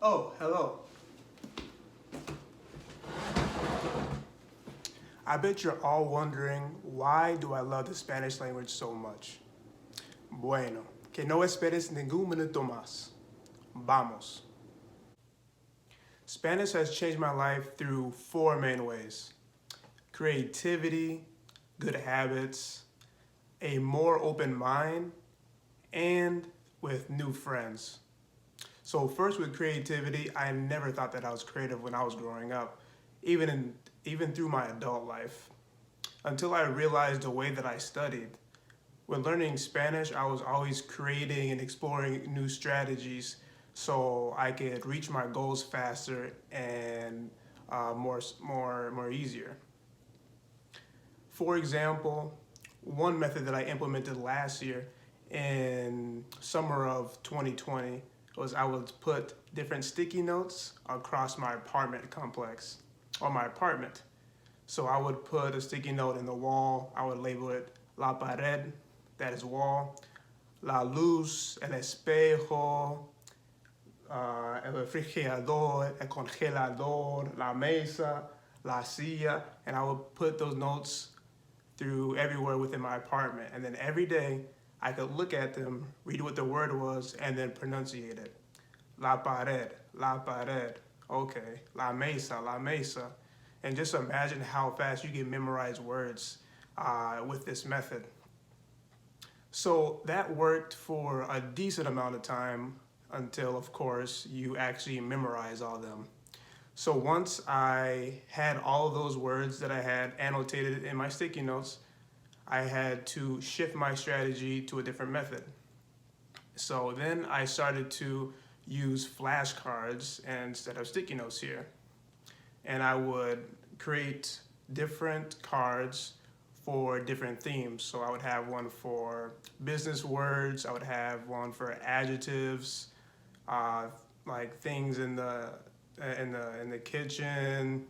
Oh, hello. I bet you're all wondering, why do I love the Spanish language so much? Bueno, que no esperes ningún minuto más. Vamos. Spanish has changed my life through four main ways: creativity, good habits, a more open mind, and with new friends. So first with creativity, I never thought that I was creative when I was growing up, even through my adult life, until I realized the way that I studied. When learning Spanish, I was always creating and exploring new strategies so I could reach my goals faster and more easier. For example, one method that I implemented last year in summer of 2020 was I would put different sticky notes across my apartment complex or my apartment. So I would put a sticky note in the wall. I would label it La Pared, that is wall, La Luz, El Espejo, el refrigerador, el congelador, la mesa, la silla, and I would put those notes through everywhere within my apartment. And then every day I could look at them, read what the word was, and then pronunciate it. La pared, la pared. Okay, la mesa, la mesa. And just imagine how fast you can memorize words with this method. So that worked for a decent amount of time until, of course, you actually memorize all of them. So once I had all of those words that I had annotated in my sticky notes, I had to shift my strategy to a different method. So then I started to use flashcards instead of sticky notes here. And I would create different cards for different themes. So I would have one for business words, I would have one for adjectives, like things in the kitchen,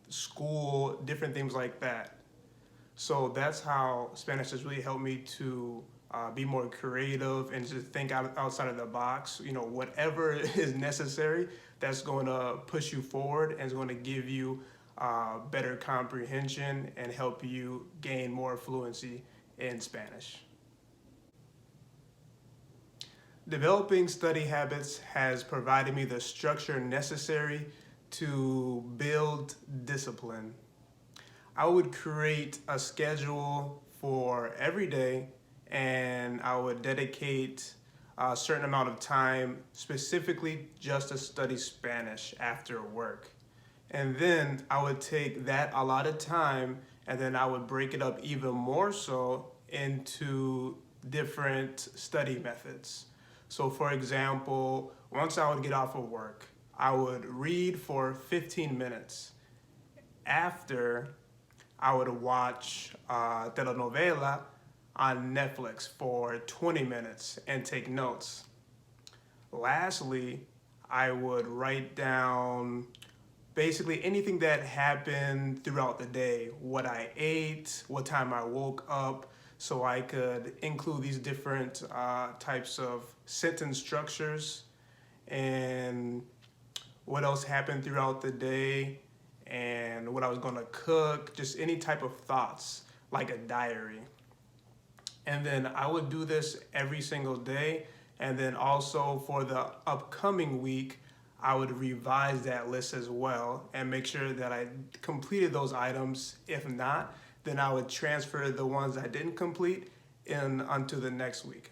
school, different things like that. So that's how Spanish has really helped me to be more creative and just think outside of the box. You know, whatever is necessary, that's going to push you forward and is going to give you better comprehension and help you gain more fluency in Spanish. Developing study habits has provided me the structure necessary to build discipline. I would create a schedule for every day, and I would dedicate a certain amount of time specifically just to study Spanish after work. And then I would take that allotted time and then I would break it up even more so into different study methods. So for example, once I would get off of work, I would read for 15 minutes. After, I would watch telenovela on Netflix for 20 minutes and take notes. Lastly, I would write down basically anything that happened throughout the day, what I ate, what time I woke up, so I could include these different types of sentence structures and what else happened throughout the day and what I was gonna cook, just any type of thoughts, like a diary. And then I would do this every single day. And then also for the upcoming week, I would revise that list as well and make sure that I completed those items. If not, then I would transfer the ones I didn't complete in onto the next week.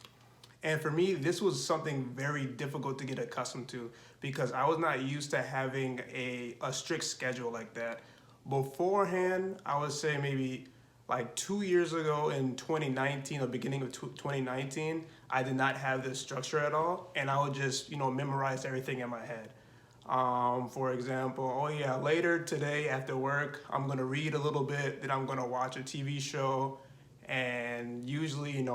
And for me, this was something very difficult to get accustomed to because I was not used to having a strict schedule like that. Beforehand, I would say maybe like 2 years ago in 2019 or beginning of 2019, I did not have this structure at all. And I would just, memorize everything in my head. For example, oh yeah, later today after work, I'm gonna read a little bit, then I'm gonna watch a TV show. And usually,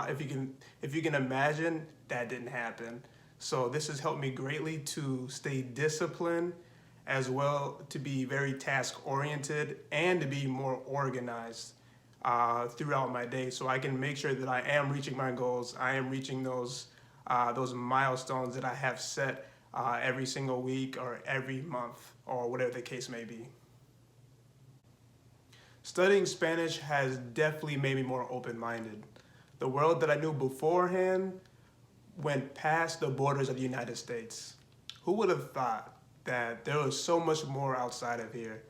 if you can imagine, that didn't happen. So this has helped me greatly to stay disciplined, as well to be very task oriented and to be more organized throughout my day, so I can make sure that I am reaching my goals. I am reaching those milestones that I have set every single week or every month or whatever the case may be. Studying Spanish has definitely made me more open-minded. The world that I knew beforehand went past the borders of the United States. Who would have thought that there was so much more outside of here,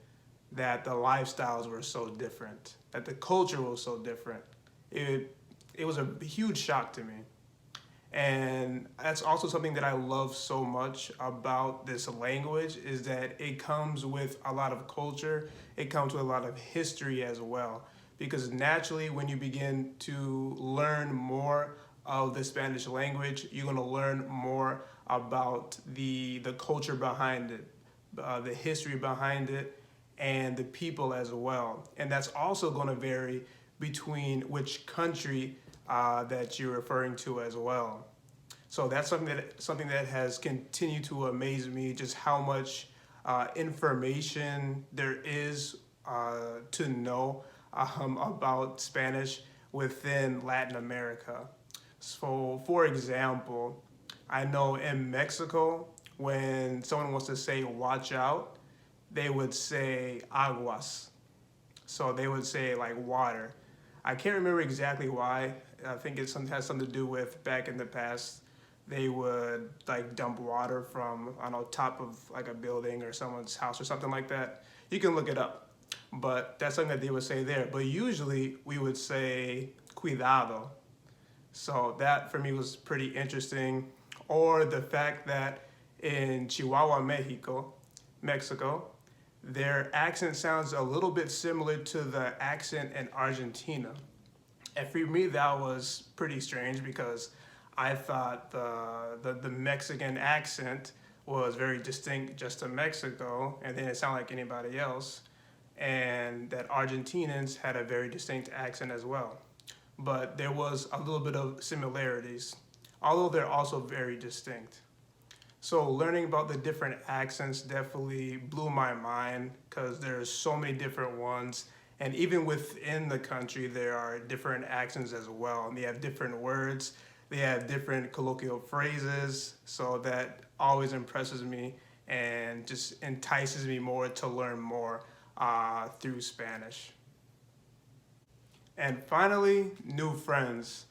that the lifestyles were so different, that the culture was so different? It was a huge shock to me. And that's also something that I love so much about this language, is that it comes with a lot of culture, it comes with a lot of history as well. Because naturally, when you begin to learn more of the Spanish language, you're going to learn more about the culture behind it, the history behind it, and the people as well. And that's also going to vary between which country that you're referring to as well. So that's something that has continued to amaze me, just how much information there is to know about Spanish within Latin America. So, for example, I know in Mexico, when someone wants to say watch out, they would say aguas. So they would say like water. I can't remember exactly why. I think it has something to do with back in the past, they would like dump water from, I don't know, top of like a building or someone's house or something like that. You can look it up. But that's something that they would say there. But usually we would say cuidado. So that for me was pretty interesting. Or the fact that in Chihuahua, Mexico, their accent sounds a little bit similar to the accent in Argentina. And for me, that was pretty strange because I thought the Mexican accent was very distinct just to Mexico, and then it sounded like anybody else, and that Argentinians had a very distinct accent as well. But there was a little bit of similarities, although they're also very distinct. So learning about the different accents definitely blew my mind because there's so many different ones. And even within the country, there are different accents as well. And they have different words, they have different colloquial phrases. So that always impresses me and just entices me more to learn more through Spanish. And finally, new friends.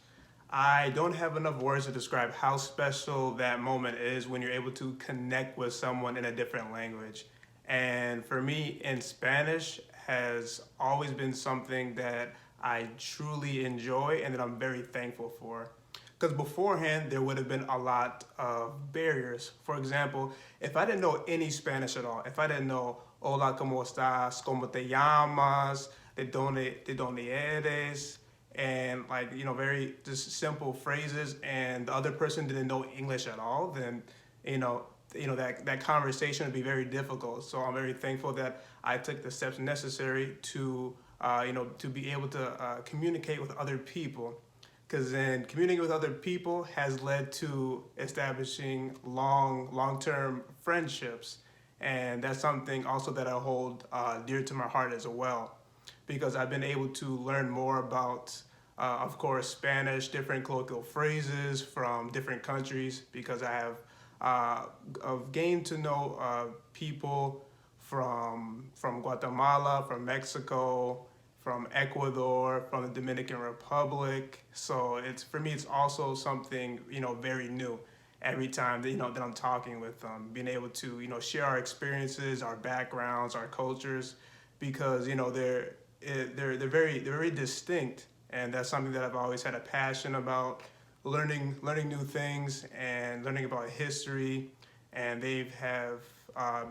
I don't have enough words to describe how special that moment is when you're able to connect with someone in a different language. And for me, in Spanish has always been something that I truly enjoy and that I'm very thankful for. Because beforehand, there would have been a lot of barriers. For example, if I didn't know any Spanish at all, if I didn't know hola, ¿cómo estás? ¿Cómo te llamas? De dónde eres? And like, very just simple phrases, and the other person didn't know English at all, then, that conversation would be very difficult. So I'm very thankful that I took the steps necessary to, to be able to communicate with other people. Because then communicating with other people has led to establishing long-term friendships. And that's something also that I hold dear to my heart as well, because I've been able to learn more about, of course, Spanish, different colloquial phrases from different countries, because I have I've gained to know people from Guatemala, from Mexico, from Ecuador, from the Dominican Republic. So for me, it's also something, very new every time that, that I'm talking with them, being able to, share our experiences, our backgrounds, our cultures, because, they're very distinct. And that's something that I've always had a passion about, learning new things and learning about history. And they have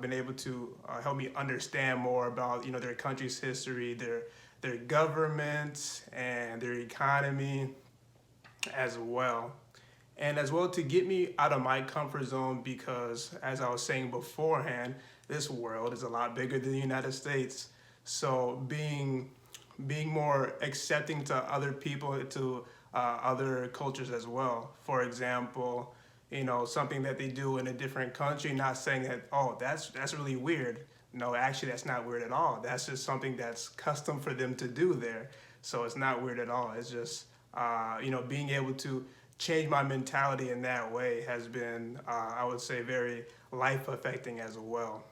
been able to help me understand more about, their country's history, their government, and their economy as well. And as well to get me out of my comfort zone, because as I was saying beforehand, this world is a lot bigger than the United States. So being more accepting to other people, to other cultures as well. For example, something that they do in a different country, not saying that, oh, that's really weird. No, actually, that's not weird at all. That's just something that's custom for them to do there. So it's not weird at all. It's just, being able to change my mentality in that way has been, I would say, very life affecting as well.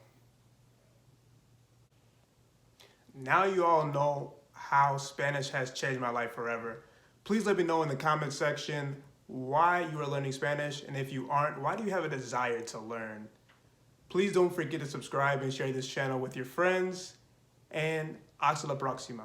Now you all know how Spanish has changed my life forever. Please let me know in the comment section why you are learning Spanish, and if you aren't, why do you have a desire to learn? Please don't forget to subscribe and share this channel with your friends, and hasta la próxima.